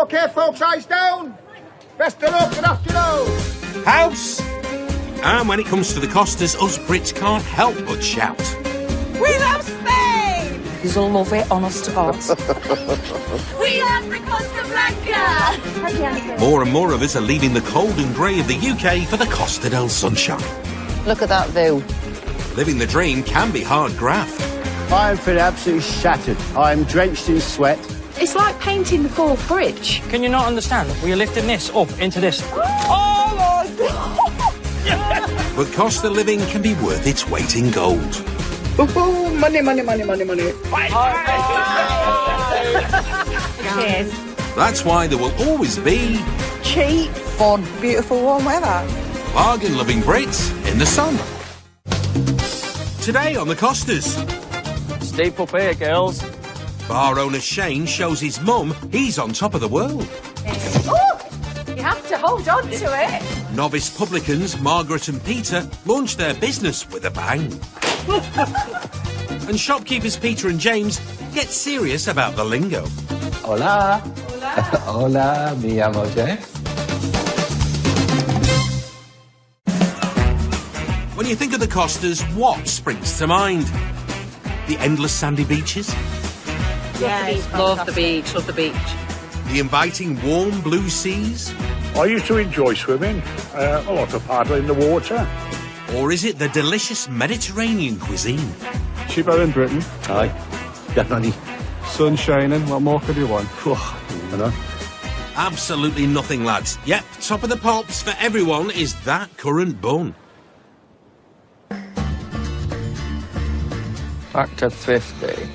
OK, folks, eyes down. Best of luck, good afternoon. House! And when it comes to the Costas, us Brits can't help but shout. We love Spain! You'll love it, honest to God. We love the Costa Blanca! More and more of us are leaving the cold and grey of the UK for the Costa del Sunshine. Look at that view. Living the dream can be hard graft. I am feeling absolutely shattered. I am drenched in sweat. It's like painting the Forth Bridge. Can you not understand? We're lifting this up into this. Oh my God! But Costa living can be worth its weight in gold. Ooh, money, money, money, money, money. Cheers. That's why there will always be Cheap, fun, beautiful warm weather. bargain-loving Brits in the sun. Today on the Costas, Steep up here, girls. bar owner Shane shows his mum he's on top of the world. You have to hold on to it. Novice publicans Margaret and Peter launch their business with a bang. And shopkeepers Peter and James get serious about the lingo. Hola. Hola, mi amor. When you think of the Costas, what springs to mind? The endless sandy beaches? Love the beach, love the beach. The inviting warm blue seas? I used to enjoy swimming, a lot of paddling in the water. Or is it the delicious Mediterranean cuisine? Cheaper in Britain. Aye, definitely. Sun shining, what more could you want? You know. Absolutely nothing, lads. Yep, top of the pops for everyone is that currant bun. Factor 50.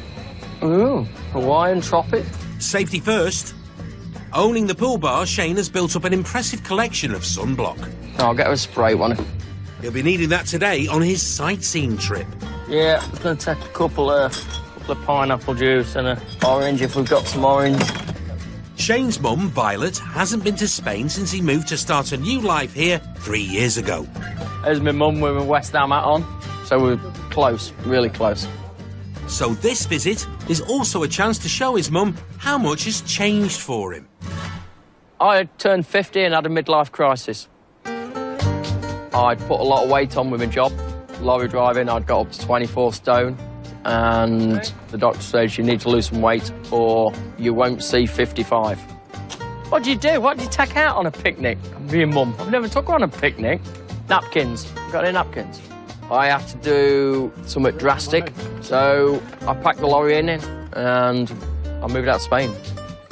Ooh, Hawaiian tropic. Safety first. Owning the pool bar, Shane has built up an impressive collection of sunblock. I'll get her a spray one. He'll be needing that today on his sightseeing trip. Yeah, I'm going to take a couple of pineapple juice and an orange if we've got some orange. Shane's mum, Violet, hasn't been to Spain since he moved to start a new life here 3 years ago. There's my mum with a West Ham hat on, so we're close, really close. So this visit is also a chance to show his mum how much has changed for him. I had turned 50 and had a midlife crisis. I'd put a lot of weight on with my job. Lorry driving, I'd got up to 24 stone. And the doctor says you need to lose some weight or you won't see 55. What do you do? What do you take out on a picnic? Me and Mum. I've never took her on a picnic. Napkins. Got any napkins? I had to do something drastic, so I packed the lorry in and I moved out to Spain.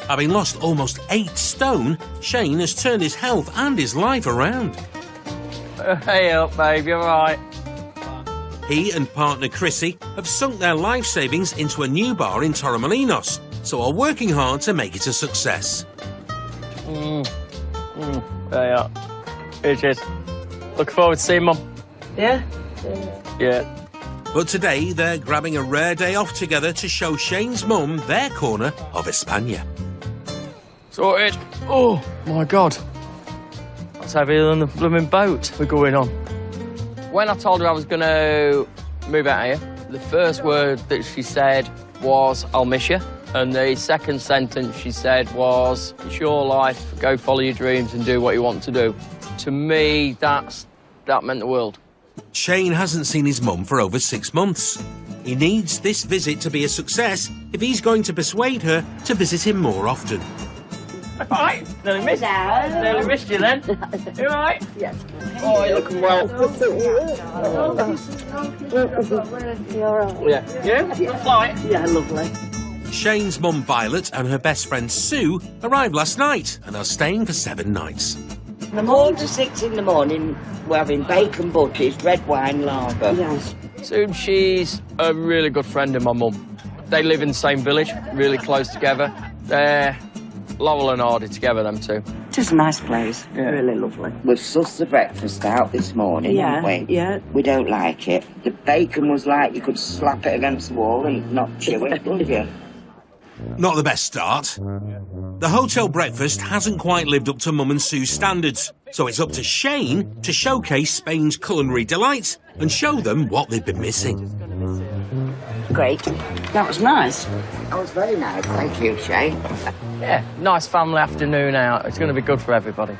Having lost almost 8 stone, Shane has turned his health and his life around. Hey up, babe, you're right. He and partner Chrissy have sunk their life savings into a new bar in Torremolinos, so are working hard to make it a success. There you are. Here it is. Look forward to seeing Mum. Yeah? Yeah. But today they're grabbing a rare day off together to show Shane's mum their corner of España. Sorted. Oh, my God. That's heavier than the blooming boat we're going on. When I told her I was going to move out here, the first word that she said was, I'll miss you. And the second sentence she said was, it's your life, go follow your dreams and do what you want to do. To me, that meant the world. Shane hasn't seen his mum for over 6 months. He needs this visit to be a success if he's going to persuade her to visit him more often. All right, nearly missed you then. You all right? Yes. Oh, you're looking well. Yeah. Yeah? Good flight? Yeah, lovely. Shane's mum Violet and her best friend Sue arrived last night and are staying for 7 nights. From 4 to 6 in the morning, we're having bacon butties, red wine lager. Yes. Soon she's a really good friend of my mum. They live in the same village, really close together. They're Laurel and Hardy together, them two. Just a nice place. Yeah. Really lovely. We've sussed the breakfast out this morning, haven't we? Yeah. We don't like it. The bacon was like you could slap it against the wall and not chew it, would you? Not the best start. The hotel breakfast hasn't quite lived up to Mum and Sue's standards, so it's up to Shane to showcase Spain's culinary delights and show them what they've been missing. Great. That was nice. That was very nice, thank you, Shane. Yeah, nice family afternoon out. It's going to be good for everybody.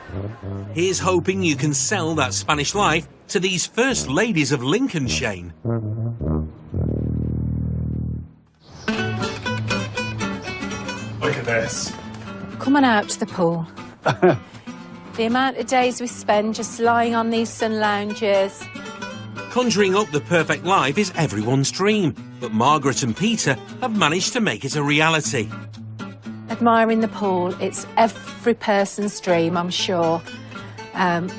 Here's hoping you can sell that Spanish life to these first ladies of Lincoln, Shane. Look at this. Come on out to the pool. The amount of days we spend just lying on these sun lounges. Conjuring up the perfect life is everyone's dream, but Margaret and Peter have managed to make it a reality. Admiring the pool, it's every person's dream, I'm sure,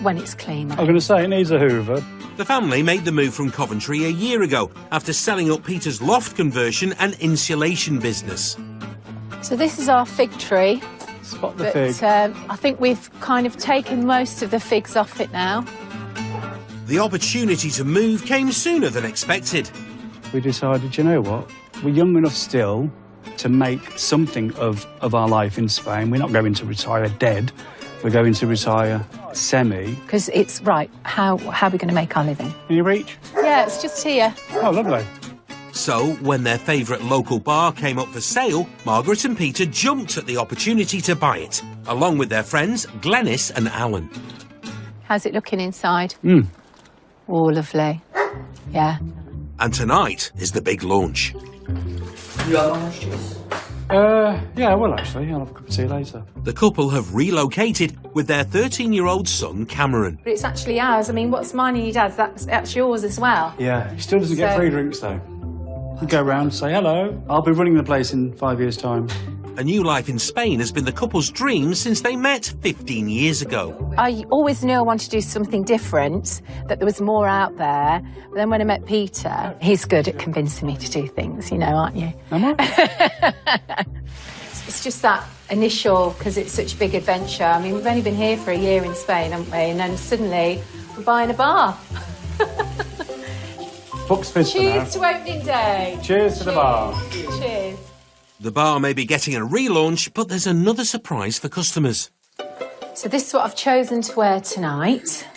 when it's clean. I'm going to say it needs a hoover. The family made the move from Coventry a year ago after selling up Peter's loft conversion and insulation business. So this is our fig tree. Spot the but, fig. I think we've kind of taken most of the figs off it now. The opportunity to move came sooner than expected. We decided, you know what, we're young enough still to make something of our life in Spain. We're not going to retire dead. We're going to retire semi. Because it's, right, how are we going to make our living? Can you reach? Yeah, it's just here. Oh, lovely. So, when their favourite local bar came up for sale, Margaret and Peter jumped at the opportunity to buy it, along with their friends Glenys and Alan. How's it looking inside? Mm. Oh, lovely. Yeah. And tonight is the big launch. Yeah, I will actually. I'll have a cup of tea later. The couple have relocated with their 13-year-old son, Cameron. But it's actually ours. I mean, what's mine and your dad's, that's yours as well. Yeah, he still doesn't get free drinks, though. You go round, say hello. I'll be running the place in 5 years' time. A new life in Spain has been the couple's dream since they met 15 years ago. I always knew I wanted to do something different, that there was more out there. But then when I met Peter, he's good at convincing me to do things, you know, aren't you? Am I? It's just that initial, because it's such a big adventure. I mean, we've only been here for a year in Spain, haven't we? And then suddenly we're buying a bar. Fox Fizz for now. Cheers to opening day. Cheers to the bar. Cheers. The bar may be getting a relaunch, but there's another surprise for customers. So this is what I've chosen to wear tonight.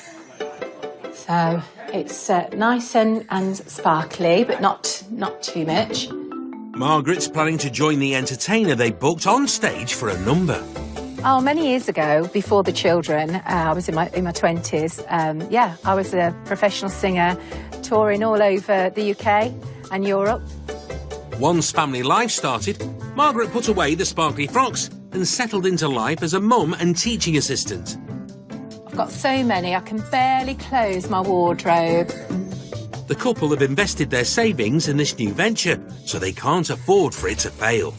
So it's nice and sparkly, but not too much. Margaret's planning to join the entertainer they booked on stage for a number. Oh, many years ago, before the children, I was in my 20s. Yeah, I was a professional singer, touring all over the UK and Europe. Once family life started, Margaret put away the sparkly frocks and settled into life as a mum and teaching assistant. I've got so many, I can barely close my wardrobe. The couple have invested their savings in this new venture, so they can't afford for it to fail.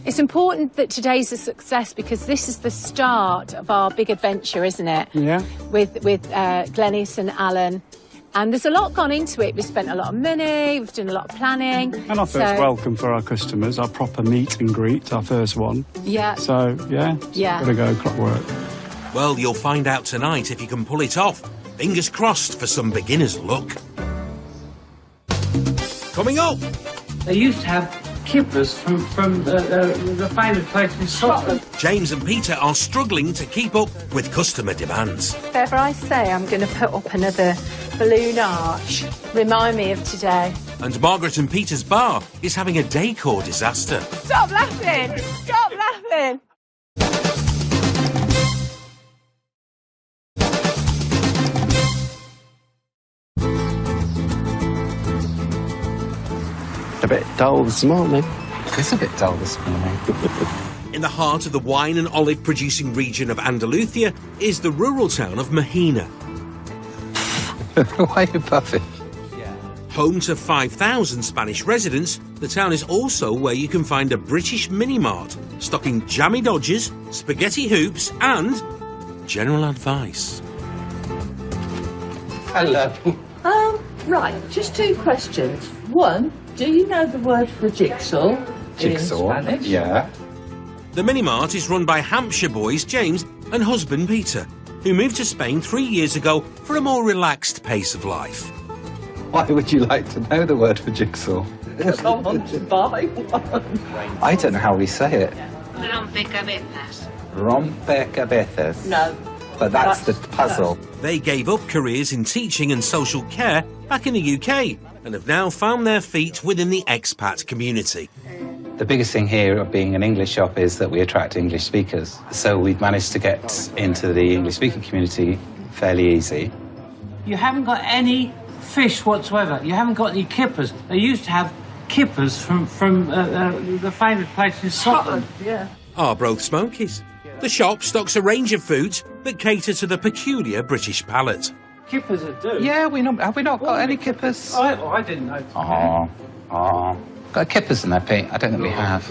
It's important that today's a success because this is the start of our big adventure, isn't it? Yeah. With Glenys and Alan. And there's a lot gone into it. We've spent a lot of money, we've done a lot of planning. And our first welcome for our customers, our proper meet and greet, our first one. Yeah. So, yeah, yeah. Gotta go, clockwork. Well, you'll find out tonight if you can pull it off. Fingers crossed for some beginner's luck. Coming up! They used to have kippers from the famous place in Scotland. James and Peter are struggling to keep up with customer demands. If ever I say I'm going to put up another balloon arch, remind me of today. And Margaret and Peter's bar is having a decor disaster. Stop laughing! Stop laughing! A bit dull this morning. It's a bit dull this morning. In the heart of the wine and olive producing region of Andalusia is the rural town of Mahina. Why are you puffing? Home to 5,000 Spanish residents, the town is also where you can find a British mini-mart stocking jammy dodgers, spaghetti hoops and general advice. Hello. Right, just two questions. One, do you know the word for jigsaw? Jigsaw? In Spanish? Yeah. The mini-mart is run by Hampshire boys James and husband Peter, who moved to Spain 3 years ago for a more relaxed pace of life. Why would you like to know the word for jigsaw? Because I want to buy one. I don't know how we say it. Rompecabezas. Rompecabezas. No. but that's the puzzle. They gave up careers in teaching and social care back in the UK and have now found their feet within the expat community. The biggest thing here of being an English shop is that we attract English speakers. So we've managed to get into the English speaking community fairly easy. You haven't got any fish whatsoever. You haven't got any kippers. They used to have kippers from the famous place in Scotland. Yeah. Arbroath Smokies. The shop stocks a range of foods that cater to the peculiar British palate. Kippers are do. Yeah, have we not got any kippers? I didn't know. Got kippers in there, Pete? I don't think we have.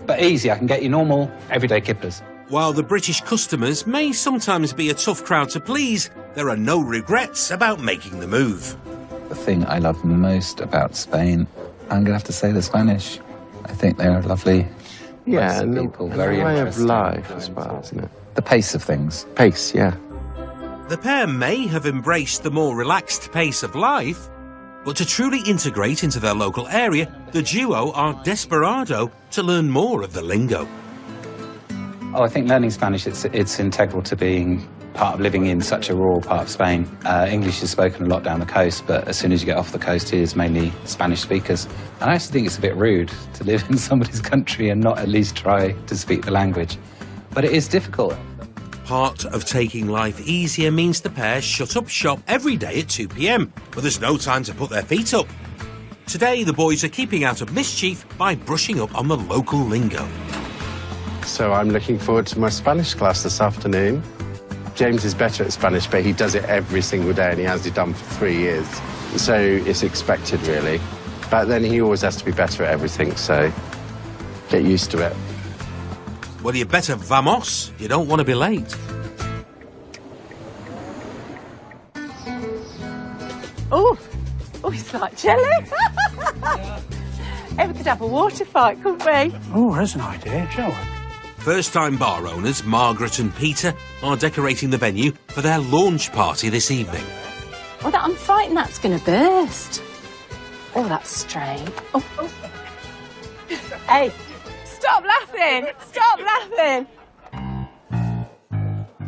But easy, I can get you normal, everyday kippers. While the British customers may sometimes be a tough crowd to please, there are no regrets about making the move. The thing I love most about Spain, I'm going to have to say the Spanish. I think they're lovely. Yeah, and people, the very way interesting. of life as well, isn't it? The pace of things. Pace, yeah. The pair may have embraced the more relaxed pace of life, but to truly integrate into their local area, the duo are desperado to learn more of the lingo. Oh, I think learning Spanish, it's integral to being part of living in such a rural part of Spain. English is spoken a lot down the coast, but as soon as you get off the coast, here is mainly Spanish speakers. And I actually think it's a bit rude to live in somebody's country and not at least try to speak the language. But it is difficult. Part of taking life easier means the pair shut up shop every day at 2 p.m, but there's no time to put their feet up. Today, the boys are keeping out of mischief by brushing up on the local lingo. So I'm looking forward to my Spanish class this afternoon. James is better at Spanish, but he does it every single day, and he has done for 3 years. So it's expected, really. But then he always has to be better at everything, so get used to it. Well, you better vamos. You don't want to be late. Oh, it's like jelly. Hey, we could have a water fight, couldn't we? Oh, that's an idea, shall we? First-time bar owners Margaret and Peter are decorating the venue for their launch party this evening. Oh, I'm frightened that's going to burst. Oh, that's strange. Oh. Hey, stop laughing! Stop laughing!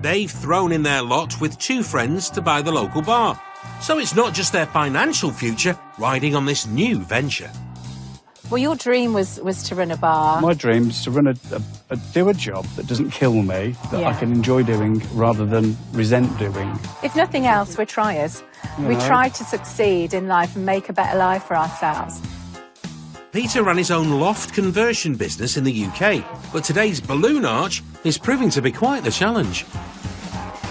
They've thrown in their lot with 2 friends to buy the local bar. So it's not just their financial future riding on this new venture. Well, your dream was to run a bar. My dream is to run do a job that doesn't kill me, that I can enjoy doing rather than resent doing. If nothing else, we're triers. We try to succeed in life and make a better life for ourselves. Peter ran his own loft conversion business in the UK, but today's balloon arch is proving to be quite the challenge.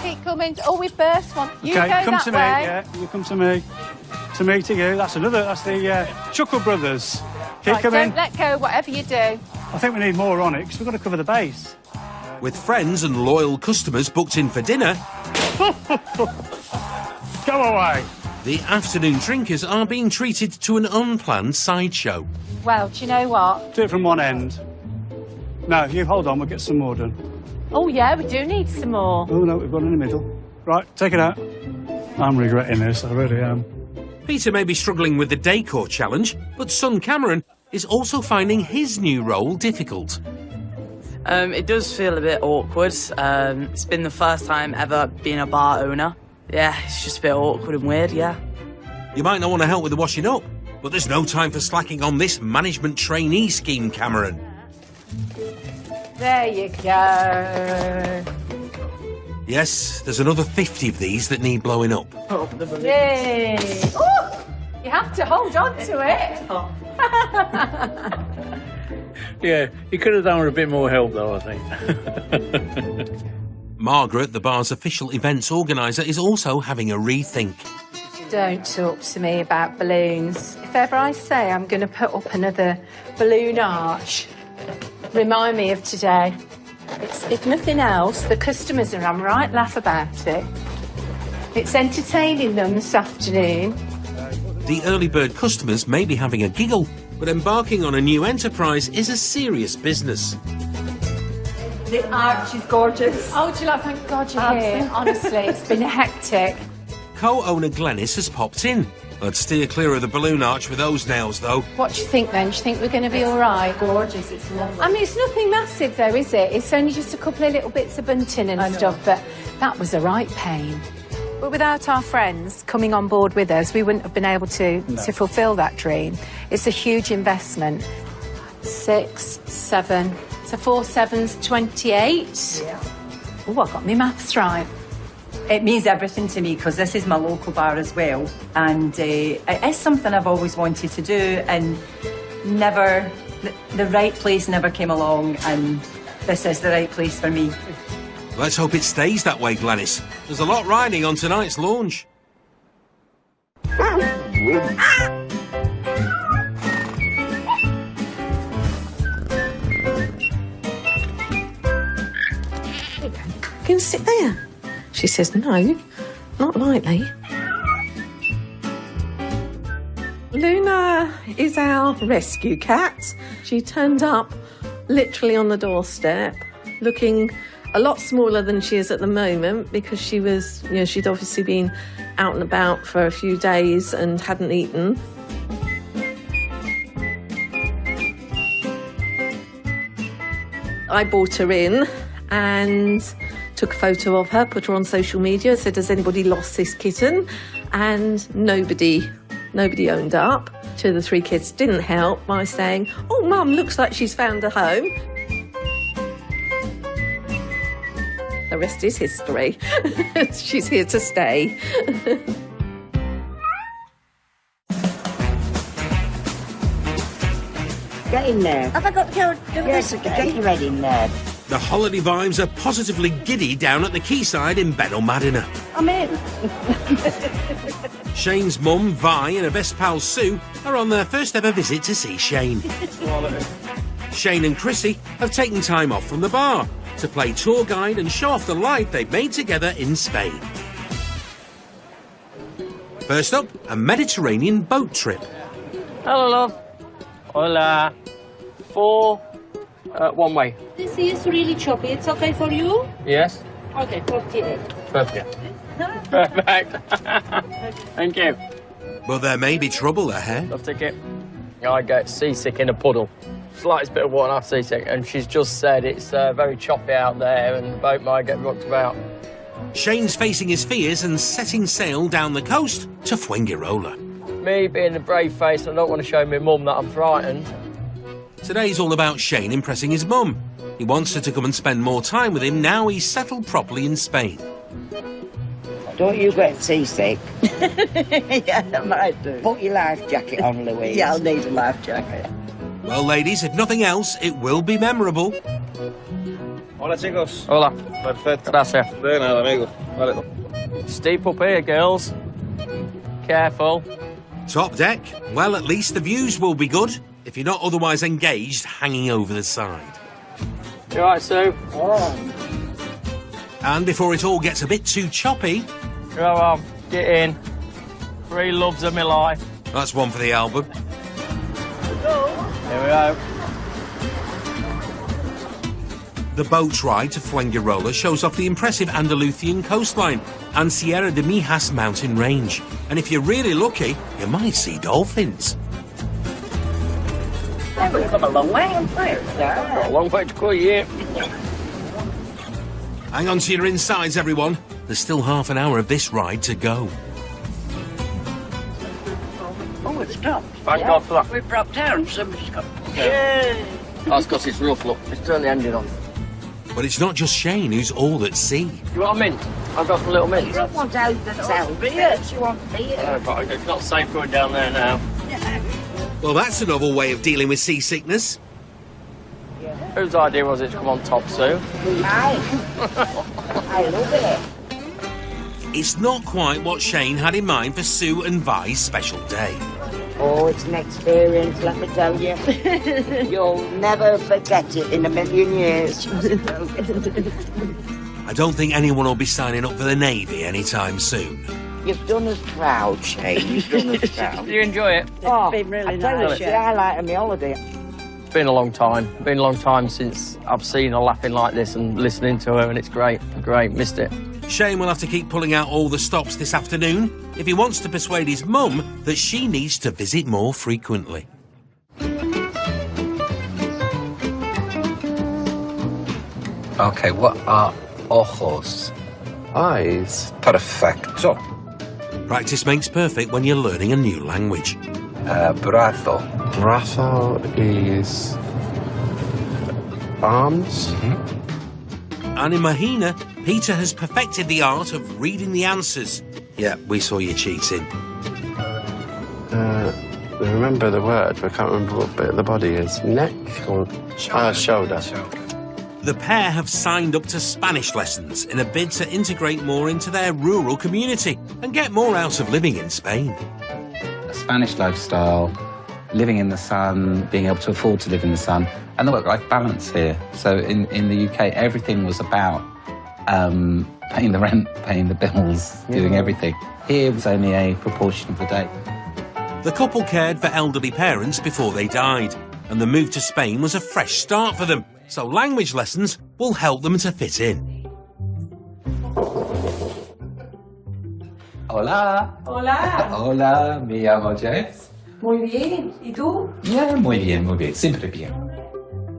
Keep coming. Oh, we burst one. You Okay, go come that to me, way. yeah, you come to me. To me, to you. That's the Chuckle Brothers. Keep Right, coming. don't let go, whatever you do. I think we need more on it, because we've got to cover the base. With friends and loyal customers booked in for dinner, Go away. the afternoon drinkers are being treated to an unplanned sideshow. Well, do you know what? Do it from one end. No, you hold on, we'll get some more done. Oh, yeah, we do need some more. Oh, no, we've got in the middle. Right, take it out. I'm regretting this, I really am. Peter may be struggling with the decor challenge, but son Cameron is also finding his new role difficult. It does feel a bit awkward. It's been the first time ever being a bar owner. Yeah, it's just a bit awkward and weird, yeah. You might not want to help with the washing up, but there's no time for slacking on this management trainee scheme, Cameron. There you go. Yes, there's another 50 of these that need blowing up. Oh, the balloons. Yay! Oh, you have to hold on to it. Yeah, you could have done with a bit more help, though, I think. Margaret, the bar's official events organiser, is also having a rethink. Don't talk to me about balloons. If ever I say I'm going to put up another balloon arch, remind me of today. It's, if nothing else, the customers are on right laugh about it. It's entertaining them this afternoon. The early bird customers may be having a giggle, but embarking on a new enterprise is a serious business. The arch is gorgeous. Oh, do you like? Thank God you're here. Honestly, it's been hectic. Co-owner Glenys has popped in. I'd steer clear of the balloon arch with those nails, though. What do you think, then? Do you think we're going to be all right? Gorgeous, it's lovely. I mean, it's nothing massive, though, is it? It's only just a couple of little bits of bunting and stuff, but that was a right pain. But without our friends coming on board with us, we wouldn't have been able to fulfil that dream. It's a huge investment. 6, 7, so 4 7s, 28. Yeah. Oh, I got my maths right. It means everything to me because this is my local bar as well, and it is something I've always wanted to do, and never, the right place never came along, and this is the right place for me. Let's hope it stays that way, Glenys. There's a lot riding on tonight's launch. Can you sit there? She says, no, not likely. Luna is our rescue cat. She turned up literally on the doorstep, looking a lot smaller than she is at the moment because she was, you know, she'd obviously been out and about for a few days and hadn't eaten. I brought her in and took a photo of her, put her on social media, said, has anybody lost this kitten? And nobody owned up. 2 of the 3 kids didn't help by saying, oh, Mum, looks like she's found a home. The rest is history. She's here to stay. Get in there. Have I got to go do Yes, this again? get your head in there. The holiday vibes are positively giddy down at the quayside in Benalmadena. I'm in. Shane's mum, Vi, and her best pal, Sue, are on their first ever visit to see Shane. Shane and Chrissy have taken time off from the bar to play tour guide and show off the life they've made together in Spain. First up, a Mediterranean boat trip. Hello, love. Hola. 4, one way. This is really choppy. It's okay for you? Yes. Okay, 48. Perfect. Perfect. Thank you. But there may be trouble ahead. Love ticket. I get seasick in a puddle. Slightest bit of water and I'm seasick, and she's just said it's very choppy out there and the boat might get rocked about. Shane's facing his fears and setting sail down the coast to Fuengirola. Me being a brave face, I don't want to show my mum that I'm frightened. Today's all about Shane impressing his mum. He wants her to come and spend more time with him now he's settled properly in Spain. Don't you get seasick? Yeah, I might do. Put your life jacket on, Louise. Yeah, I'll need a life jacket. Well, ladies, if nothing else, it will be memorable. Hola, chicos. Hola. Perfecto. Gracias. De nada, amigo. Vale. Steep up here, girls. Careful. Top deck? Well, at least the views will be good, if you're not otherwise engaged hanging over the side. You all right, Sue? And before it all gets a bit too choppy... Go on, get in. 3 loves of my life. That's one for the album. Here we go. The boat ride to Fuengirola shows off the impressive Andalusian coastline and Sierra de Mijas mountain range. And if you're really lucky, you might see dolphins. We've come a long way, haven't we? Got a long way to go, yeah. Hang on to your insides, everyone. There's still half an hour of this ride to go. Oh, it's stopped. Thank God for that. We've dropped down. Somebody's got... Yay! That's because it's rough, look. Just turn the engine on. But it's not just Shane who's all at sea. You want a mint? I've got some little mints. You don't want out the cell, beer. You want beer. But it's not safe going down there now. Well, that's a novel way of dealing with seasickness. Whose idea was it to come on top, Sue? I love it. It's not quite what Shane had in mind for Sue and Vi's special day. Oh, it's an experience, let me tell you. You'll never forget it in a million years. I don't think anyone will be signing up for the Navy anytime soon. You've done us proud, Shane. You've done us proud. Do you enjoy it? Oh, It's been really I tell you, nice, it's the yeah. highlight of my holiday. It's been a long time. Been a long time since I've seen her laughing like this and listening to her, and it's great. Great. Missed it. Shane will have to keep pulling out all the stops this afternoon if he wants to persuade his mum that she needs to visit more frequently. Okay, what are ojos? Eyes. Perfecto. Practice makes perfect when you're learning a new language. Brazo. Brazo is arms. And in Mahina, Peter has perfected the art of reading the answers. Yeah, we saw you cheating. I remember the word, but I can't remember what bit of the body is. Neck or shoulder. The pair have signed up to Spanish lessons in a bid to integrate more into their rural community and get more out of living in Spain. A Spanish lifestyle, living in the sun, being able to afford to live in the sun, and the work-life balance here. So in the UK, everything was about paying the rent, paying the bills, doing everything. Here was only a proportion of the day. The couple cared for elderly parents before they died, and the move to Spain was a fresh start for them. So language lessons will help them to fit in. Hola. Hola. Hola, me llamo James. Muy bien. ¿Y tú? Yeah, muy bien, siempre bien.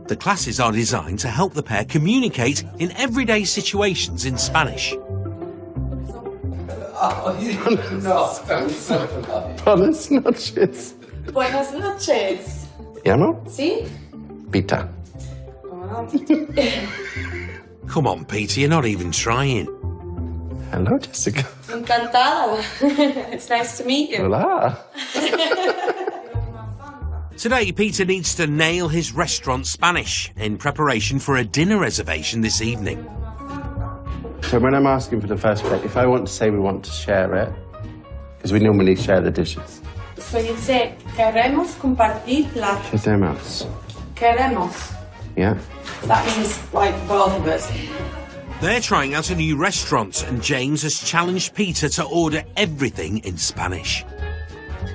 The classes are designed to help the pair communicate in everyday situations in Spanish. Buenas noches. Buenas noches. ¿Llamo? ¿Sí? Peter. Come on, Peter, you're not even trying. Hello, Jessica. Encantada. It's nice to meet you. Hola. Today, Peter needs to nail his restaurant Spanish in preparation for a dinner reservation this evening. So when I'm asking for the first plate, if I want to say we want to share it, because we normally share the dishes. So you say, queremos compartir la... Queremos. Queremos. Yeah. That means, like, both of us. They're trying out a new restaurant, and James has challenged Peter to order everything in Spanish.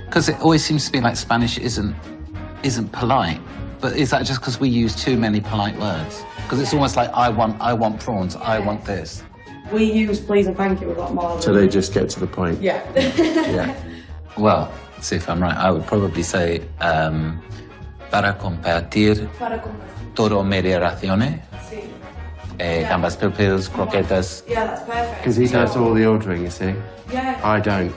Because it always seems to be like Spanish isn't polite. But is that just because we use too many polite words? Because it's almost like, I want prawns, I want this. We use please and thank you a lot more. So they just get to the point. Yeah. Yeah. Well, let's see if I'm right. I would probably say, para compartir todo mi raciones. Sí. Gambas pilpils, croquetas. Yeah, that's perfect. Because he does all the ordering, you see. Yeah. I don't.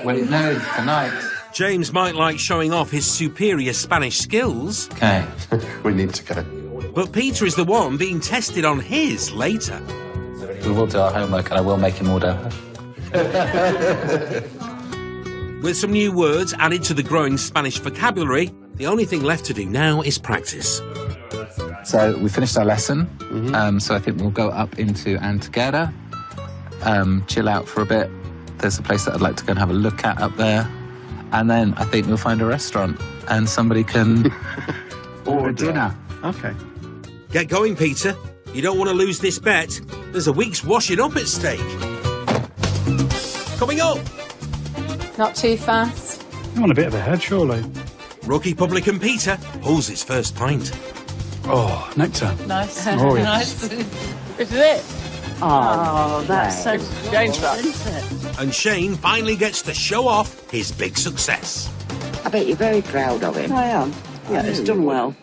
Well, no, tonight. James might like showing off his superior Spanish skills. Okay. We need to go. But Peter is the one being tested on his later. We will do our homework and I will make him order. With some new words added to the growing Spanish vocabulary, the only thing left to do now is practice. So we finished our lesson, so I think we'll go up into Antequera, chill out for a bit. There's a place that I'd like to go and have a look at up there. And then I think we'll find a restaurant and somebody can order dinner. Okay. Get going, Peter. You don't want to lose this bet. There's a week's washing up at stake. Coming up. Not too fast. I'm on a bit of a head, surely. Rookie publican Peter pulls his first pint. Oh, nectar. Nice. Oh, yes. Nice. This is it. Oh, that's so James cool, isn't it? And Shane finally gets to show off his big success. I bet you're very proud of him. I am. Yeah, it's done well.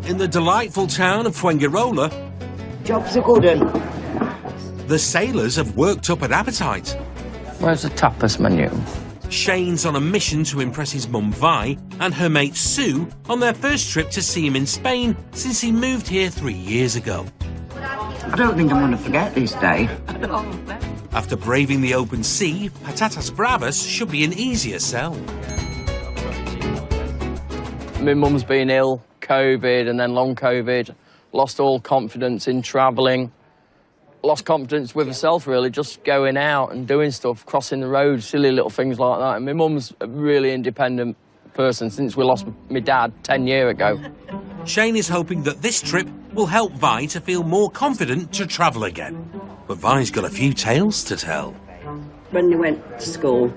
In the delightful town of Fuengirola, Job's a good one. the sailors have worked up an appetite. Where's the tapas menu? Shane's on a mission to impress his mum Vi and her mate Sue on their first trip to see him in Spain since he moved here 3 years ago. I don't think I'm going to forget this day. After braving the open sea, patatas bravas should be an easier sell. My mum's been ill, COVID and then long COVID, lost all confidence in travelling, lost confidence with herself really, just going out and doing stuff, crossing the road, silly little things like that. And my mum's a really independent person since we lost my dad 10 years ago. Shane is hoping that this trip will help Vi to feel more confident to travel again. But Vi's got a few tales to tell. When you went to school,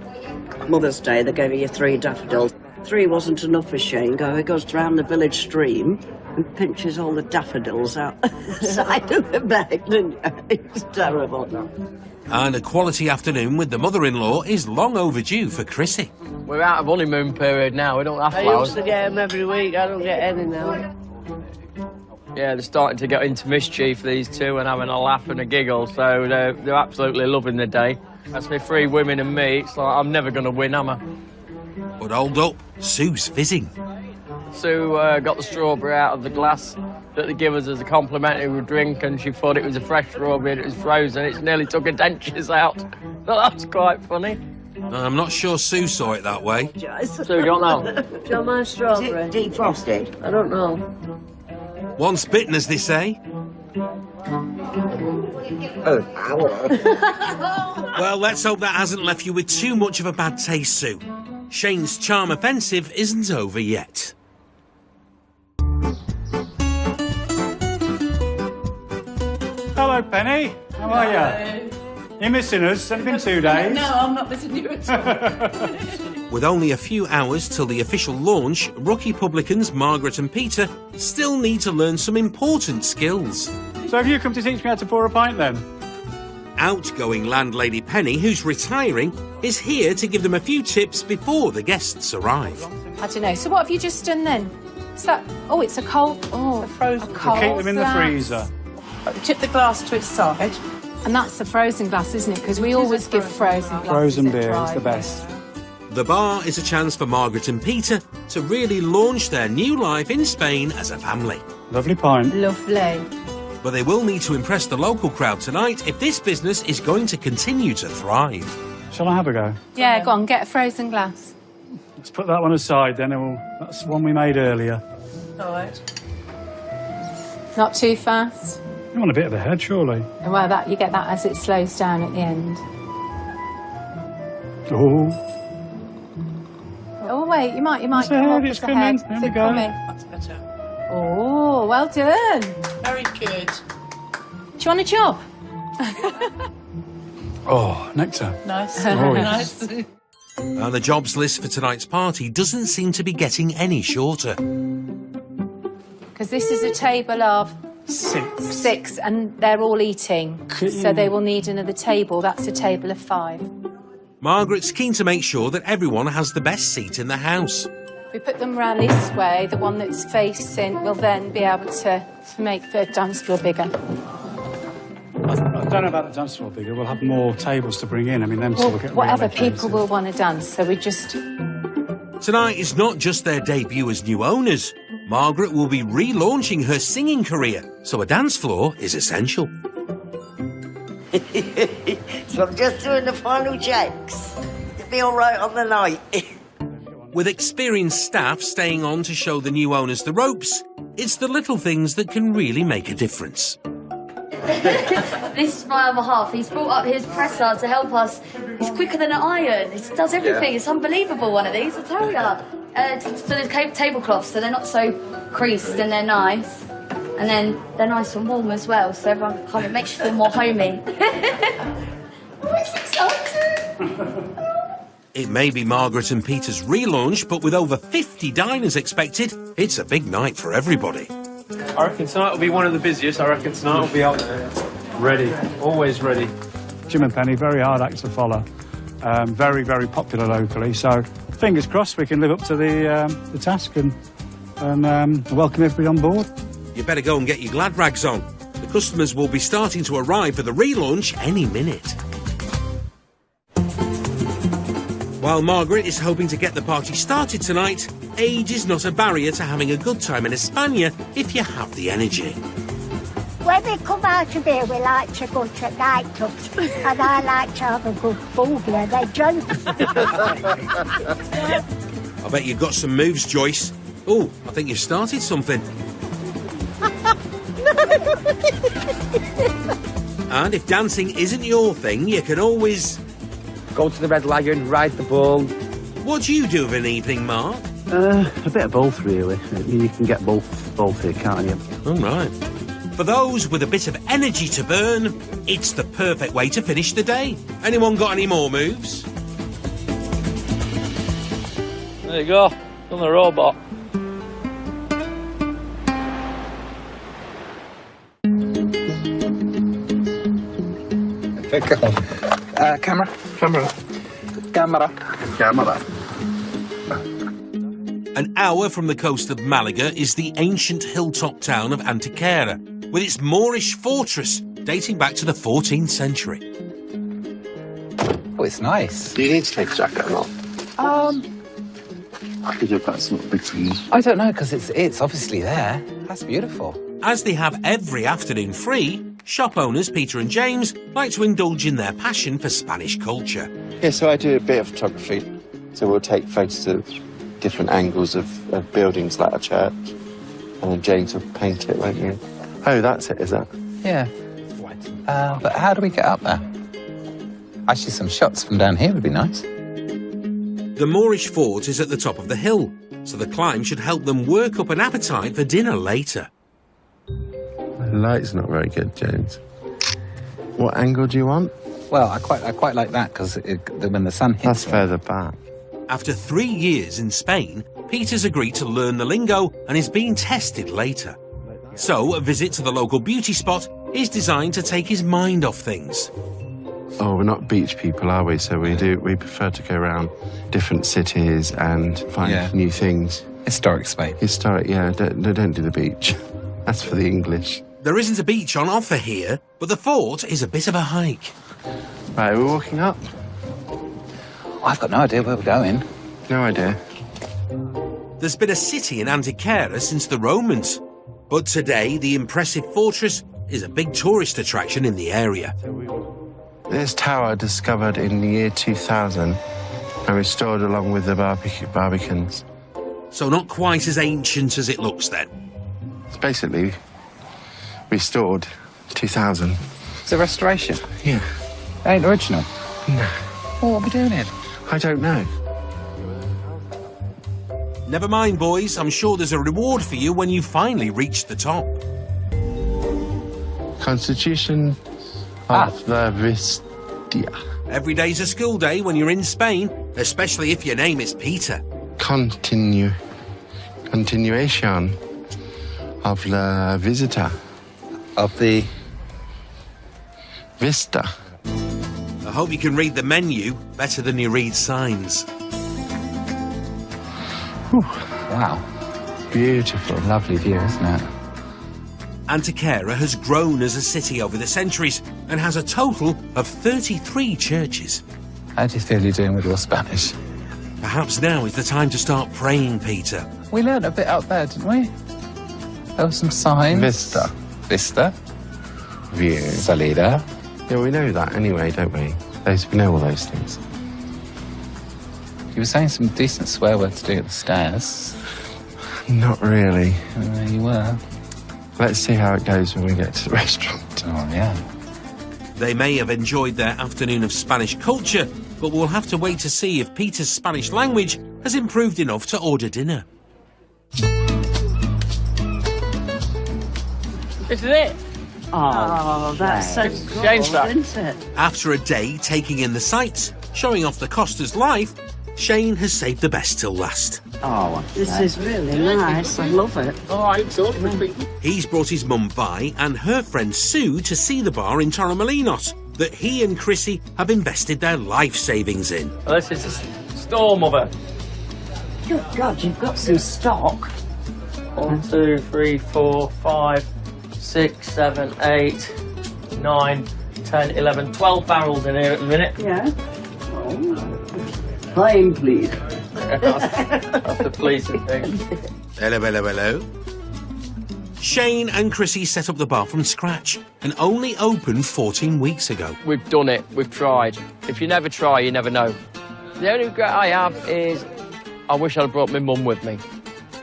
Mother's Day, they gave you 3 daffodils. 3 wasn't enough for Shane. He goes round the village stream and pinches all the daffodils out the side of the bed. It's terrible. And a quality afternoon with the mother-in-law is long overdue for Chrissy. We're out of honeymoon period now. We don't have I flowers. used to get them every week. I don't get any now. Yeah, they're starting to get into mischief, these two, and having a laugh and a giggle, so they're absolutely loving the day. That's me 3 women and me. It's like I'm never going to win, am I? But hold up, Sue's fizzing. Sue got the strawberry out of the glass that they give us as a complimentary drink, and she thought it was a fresh strawberry and it was frozen. It's nearly took her dentures out. So that's quite funny. I'm not sure Sue saw it that way. Sue, you don't know? Do you mind strawberry? Is it defrosted? I don't know. Once bitten, as they say. Well, let's hope that hasn't left you with too much of a bad taste, Sue. Shane's charm offensive isn't over yet. Hello, Penny. How are you? You're missing us. It's been 2 days. No, I'm not missing you at all. With only a few hours till the official launch, rookie publicans Margaret and Peter still need to learn some important skills. So have you come to teach me how to pour a pint, then? Outgoing landlady Penny, who's retiring, is here to give them a few tips before the guests arrive. I don't know. So what have you just done then? Is that... Oh, it's a cold... Oh, a frozen cold Keep them in the glass. freezer. Tip the glass to its side. And that's the frozen glass, isn't it? Because we always give frozen glasses. Frozen at beer is drive. the best. The bar is a chance for Margaret and Peter to really launch their new life in Spain as a family. Lovely pint. Lovely. But they will need to impress the local crowd tonight if this business is going to continue to thrive. Shall I have a go? Yeah, go on, get a frozen glass. Let's put that one aside then. That's the one we made earlier. All right. Not too fast. You want a bit of the head, surely? Well, that you get that as it slows down at the end. Oh. Oh, wait, you might It's come ahead, up it's with the head. coming. There Is we it go. coming? That's better. Oh, well done. Very good. Do you want a job? Oh, nectar. Nice. Oh, Nice. And the jobs list for tonight's party doesn't seem to be getting any shorter. Because this is a table of 6, and they're all eating. So they will need another table. That's a table of 5. Margaret's keen to make sure that everyone has the best seat in the house. If we put them round this way, the one that's facing will then be able to make the dance floor bigger. I don't know about the dance floor bigger. We'll have more tables to bring in. I mean, them two will get Whatever reallocated. people will want to dance, so we just... Tonight is not just their debut as new owners. Margaret will be relaunching her singing career, so a dance floor is essential. So I'm just doing the final checks. It'll be all right on the night. With experienced staff staying on to show the new owners the ropes, it's the little things that can really make a difference. This is my other half. He's brought up his presser to help us. He's quicker than an iron. He does everything. It's unbelievable, one of these, I tell you. So there's tablecloths, so they're not so creased and they're nice. And then they're nice and warm as well, so everyone can come. It makes you feel more homey. Oh, it's exciting! It may be Margaret and Peter's relaunch, but with over 50 diners expected, it's a big night for everybody. I reckon tonight will be one of the busiest. I reckon tonight will be up there. Ready, always ready. Jim and Penny, very hard act to follow. Very, very popular locally. So fingers crossed we can live up to the task and welcome everybody on board. You better go and get your glad rags on. The customers will be starting to arrive for the relaunch any minute. While Margaret is hoping to get the party started tonight, age is not a barrier to having a good time in España if you have the energy. When we come out of here, we like to go to nightclubs, and I like to have a good boogie, and they drink. I bet you've got some moves, Joyce. Oh, I think you've started something. And if dancing isn't your thing, you can always... go to the Red Lion, ride the bull. What do you do of an evening, Mark? A bit of both, really. I mean, you can get both here, can't you? All right. For those with a bit of energy to burn, it's the perfect way to finish the day. Anyone got any more moves? There you go. I'm a robot. Camera. An hour from the coast of Malaga is the ancient hilltop town of Antequera, with its Moorish fortress dating back to the 14th century. Oh, it's nice. Do you need to take a jacket or not? Because you've got some big things. I don't know, because it's obviously there. That's beautiful. As they have every afternoon free, shop owners Peter and James like to indulge in their passion for Spanish culture. Yeah, so I do a bit of photography. So we'll take photos of different angles of buildings like a church. And then James will paint it, won't you? Oh, that's it, is that? Yeah. But how do we get up there? Actually, some shots from down here would be nice. The Moorish fort is at the top of the hill, so the climb should help them work up an appetite for dinner later. The light's not very good, James. What angle do you want? Well, I quite like that, because when the sun hits That's it. further back. After 3 years in Spain, Peter's agreed to learn the lingo and is being tested later. So a visit to the local beauty spot is designed to take his mind off things. Oh, we're not beach people, are we? So we prefer to go around different cities and find new things. Historic Spain. Historic, yeah. Don't do the beach. That's for the English. There isn't a beach on offer here, but the fort is a bit of a hike. Right, we're walking up. I've got no idea where we're going. No idea. There's been a city in Antequera since the Romans, but today the impressive fortress is a big tourist attraction in the area. This tower discovered in the year 2000 and restored along with the Barbicans. So not quite as ancient as it looks then. It's basically restored 2000. It's a restoration. Yeah. It ain't original. No. Well, what are we doing here? I don't know. Never mind, boys. I'm sure there's a reward for you when you finally reach the top. Constitution of the Vistia. Every day's a school day when you're in Spain, especially if your name is Peter. Continuation of la visita. Of the Vista. I hope you can read the menu better than you read signs. Whew. Wow. Beautiful. Lovely view, isn't it? Antequera has grown as a city over the centuries and has a total of 33 churches. How do you feel you're doing with your Spanish? Perhaps now is the time to start praying, Peter. We learnt a bit out there, didn't we? There were some signs. Vista. Vista. View. Salida. Yeah, we know that anyway, don't we? We know all those things. You were saying some decent swear words to do at the stairs. Not really. There you were. Let's see how it goes when we get to the restaurant. Oh, yeah. They may have enjoyed their afternoon of Spanish culture, but we'll have to wait to see if Peter's Spanish language has improved enough to order dinner. This is it. Oh, that's so James, cool, isn't it? After a day taking in the sights, showing off the Costa's life, Shane has saved the best till last. Oh, this is really nice. I love it. All right. He's brought his mum Vi and her friend Sue to see the bar in Torremolinos that he and Chrissy have invested their life savings in. Well, this is a store, Mother. Good God, you've got some stock. 1, 2, 3, 4, 5, 6, 7, 8, 9, 10, 11, 12 barrels in here at the minute. Yeah. Plain, please. That's the pleasing thing. Hello, hello, hello. Shane and Chrissy set up the bar from scratch and only opened 14 weeks ago. We've done it. We've tried. If you never try, you never know. The only regret I have is I wish I'd brought my mum with me.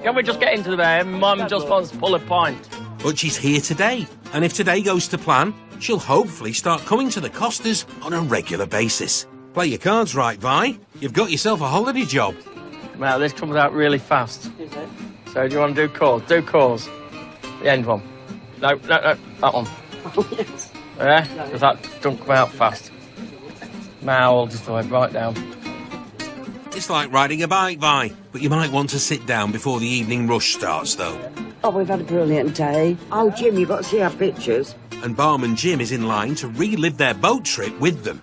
Can we just get into the bar? Mum just wants to pull a pint. But she's here today, and if today goes to plan, she'll hopefully start coming to the Costas on a regular basis. Play your cards right, Vi. You've got yourself a holiday job. Now, this comes out really fast. So do you want to do cause? Do cause. The end one. No, that one. Yeah, because that don't come out fast. Now I'll just write right down. It's like riding a bike, Vi, but you might want to sit down before the evening rush starts, though. Oh, we've had a brilliant day. Oh, Jim, you've got to see our pictures. And barman Jim is in line to relive their boat trip with them.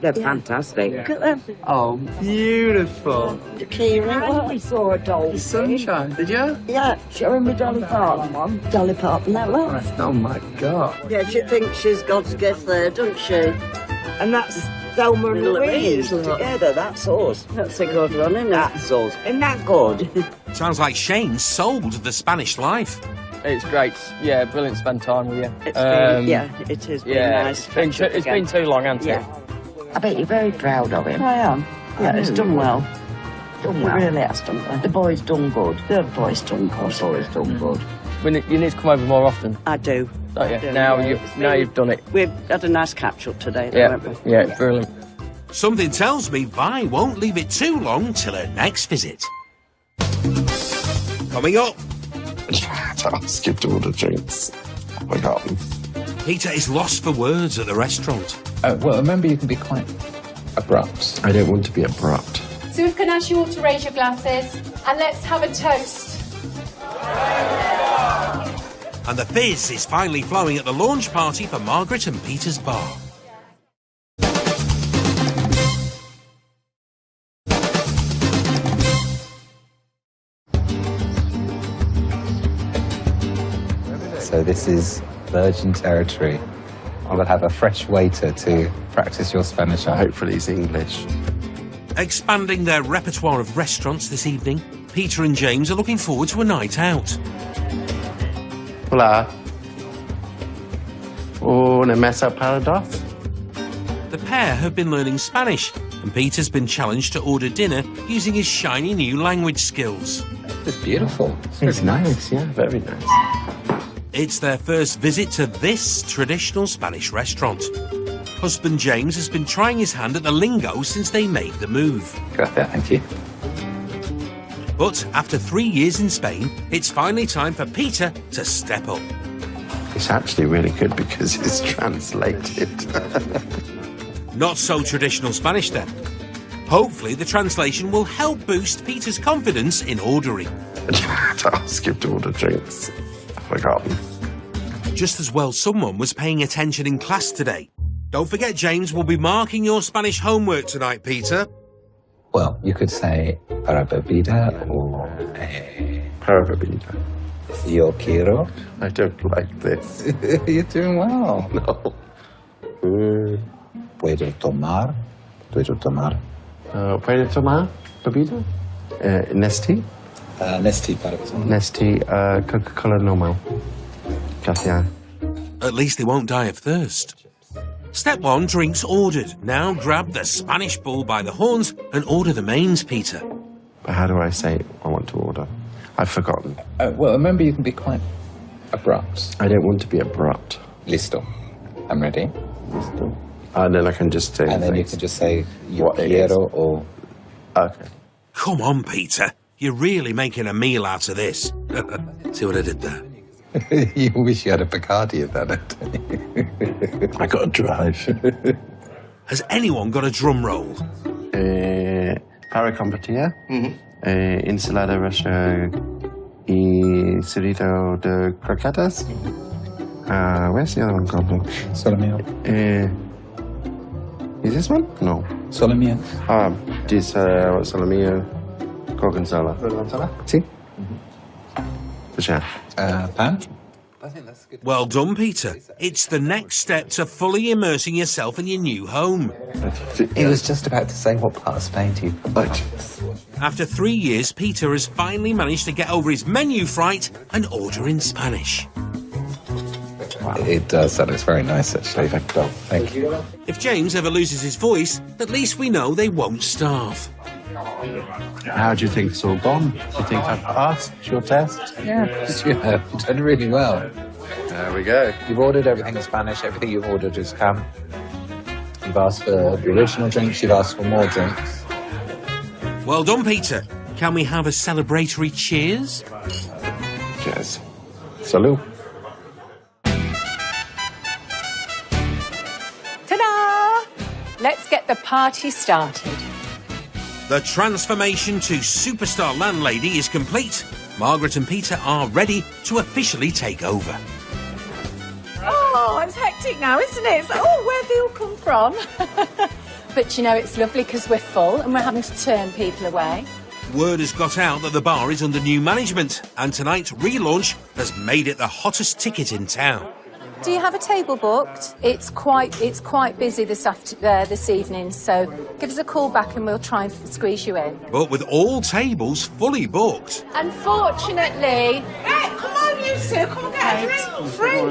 They're fantastic. Look at them. Oh, beautiful. The keyring. We saw a dolphin. Sunshine, did you? Yeah, showing me Dolly Parton one. Dolly Parton, that one. Oh, my God. Yeah, she thinks she's God's gift there, doesn't she? And that's Thelma and Louise together. That's us. That's a good one, isn't it? That's us. Isn't that good? Sounds like Shane sold the Spanish life. It's great. Yeah, brilliant to spend time with you. It's been, yeah, it has been nice. It's been too long, hasn't it? I bet you're very proud of him. I am. Yeah, it's done well. Done well. It really has done well. The boy's done good. The boy's done good. The boy's done good. You need to come over more often. I do. Don't you? I do. Now you've done it. We've had a nice catch-up today, though, Yeah, haven't we? yeah, brilliant. Something tells me Vi won't leave it too long till her next visit. Coming up. I skipped all the drinks. I forgot them. Peter is lost for words at the restaurant. Well, remember, you can be quite abrupt. I don't want to be abrupt. So if can I ask you all to raise your glasses and let's have a toast. And the fizz is finally flowing at the launch party for Margaret and Peter's bar. So this is virgin territory. I will have a fresh waiter to practice your Spanish on. Hopefully he's English. Expanding their repertoire of restaurants this evening, Peter and James are looking forward to a night out. Hola. Una mesa para dos? The pair have been learning Spanish, and Peter's been challenged to order dinner using his shiny new language skills. It's beautiful. It's nice, yeah, very nice. It's their first visit to this traditional Spanish restaurant. Husband James has been trying his hand at the lingo since they made the move. Gracias, thank you. But after 3 years in Spain, it's finally time for Peter to step up. It's actually really good because it's translated. Not so traditional Spanish then. Hopefully the translation will help boost Peter's confidence in ordering. I skipped all the drinks. I forgot them. Just as well someone was paying attention in class today. Don't forget, James will be marking your Spanish homework tonight, Peter. Well, you could say para bebida or para bebida. Yo quiero. I don't like this. You're doing well. No. Puedo tomar. Puedo tomar. Puedo tomar bebida? Nestea? Nestea para Nestea, Coca-Cola normal. Gracias. At least they won't die of thirst. Step 1, drinks ordered. Now grab the Spanish bull by the horns and order the mains, Peter. But how do I say I want to order? I've forgotten. Well, remember, you can be quite abrupt. I don't want to be abrupt. Listo. I'm ready. Listo. And then I can just say And then you can just say yo quiero or... Okay. Come on, Peter. You're really making a meal out of this. See what I did there? You wish you had a Bacardi of that, don't you? I got to drive. Has anyone got a drum roll? Para compartir. Ensalada rusa y cerito de croquetas. Where's the other one called? Solomillo. Is this one? No. Solomillo. This solomillo. Gorgonzola. Gorgonzola? Sí. Pan? Well done, Peter. It's the next step to fully immersing yourself in your new home. He was just about to say what part of Spain do you like? After 3 years, Peter has finally managed to get over his menu fright and order in Spanish. Wow. It does, and it's very nice, actually. Thank you. If James ever loses his voice, at least we know they won't starve. How do you think it's all gone? Do you think I've passed your test? Yeah, you have. You've done really well. There we go. You've ordered everything in Spanish. Everything you've ordered has come. You've asked for the original drinks. You've asked for more drinks. Well done, Peter. Can we have a celebratory cheers? Cheers. Salud. Ta-da! Let's get the party started. The transformation to superstar landlady is complete. Margaret and Peter are ready to officially take over. Oh, it's hectic now, isn't it? It's like, oh, where'd they all come from? But you know, it's lovely because we're full and we're having to turn people away. Word has got out that the bar is under new management, and tonight's relaunch has made it the hottest ticket in town. Do you have a table booked? It's quite busy this evening, so give us a call back and we'll try and squeeze you in. But with all tables fully booked. Unfortunately... Hey, come on, you two, come and get a drink. Free.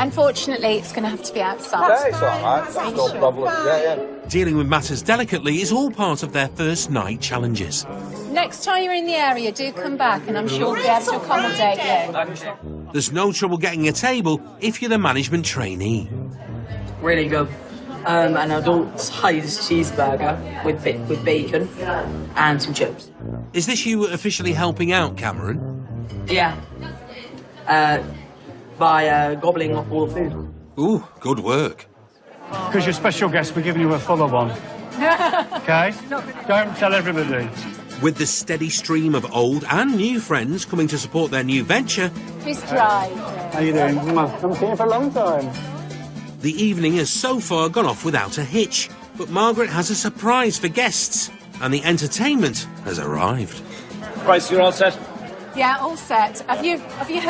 Unfortunately, it's going to have to be outside. Yeah, it's all right. That's no problem. Yeah. Dealing with matters delicately is all part of their first night challenges. Next time you're in the area, do come back and I'm sure we'll be able to accommodate you. There's no trouble getting a table if you're the management trainee. Really good. An adult-sized cheeseburger with bacon and some chips. Is this you officially helping out, Cameron? Yeah. By gobbling up all the food. Ooh, good work. Because you're special guest, we're giving you a fuller one. OK? Don't tell everybody. With the steady stream of old and new friends coming to support their new venture... Please drive. How you doing? Haven't seen you for a long time. The evening has so far gone off without a hitch, but Margaret has a surprise for guests, and the entertainment has arrived. Right, so you're all set? Yeah, all set. Have you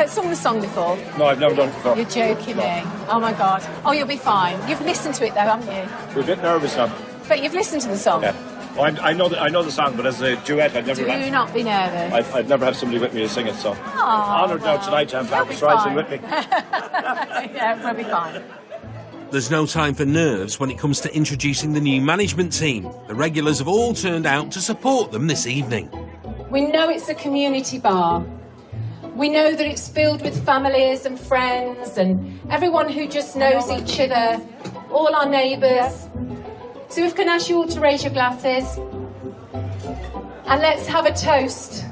sung the song before? No, I've never done it before. You're joking me. Oh, my God. Oh, you'll be fine. You've listened to it, though, haven't you? We're a bit nervous now. But you've listened to the song? Yeah. Well, I know the song, but as a duet, I'd never... Do not be nervous. I'd never have somebody with me to sing it, so... Honoured now tonight to have Barbara Streisand with me. Yeah, we'll be fine. There's no time for nerves when it comes to introducing the new management team. The regulars have all turned out to support them this evening. We know it's a community bar. We know that it's filled with families and friends and everyone who just knows each other, all our neighbours. So if I can ask you all to raise your glasses and let's have a toast.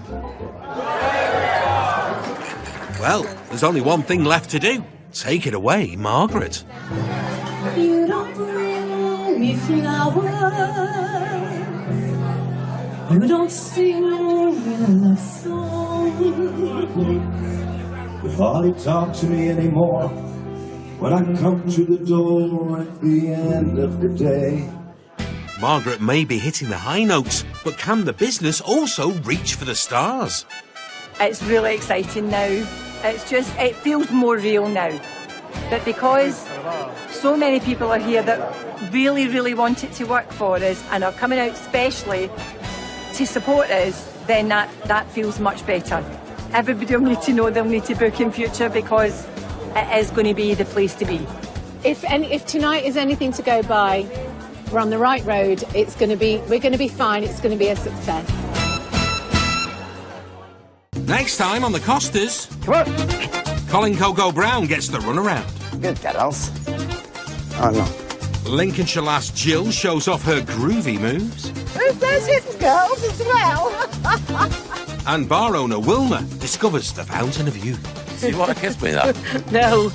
Well, there's only one thing left to do. Take it away, Margaret. You don't bring me flowers. You don't sing me a love song. You hardly talk to me anymore when I come to the door at the end of the day. Margaret may be hitting the high notes, but can the business also reach for the stars? It's really exciting now. It feels more real now. But because so many people are here that really, really want it to work for us and are coming out specially to support us, then that feels much better. Everybody will need to know they'll need to book in future because it is going to be the place to be. If tonight is anything to go by, we're on the right road. We're going to be fine. It's going to be a success. Next time on the Costas. Come on. Colin Coco Brown gets the runaround. Good girls. Oh, no. Lincolnshire lass Jill shows off her groovy moves. There's hidden girls as well. And bar owner Wilma discovers the fountain of youth. Do you want to kiss me, though? No.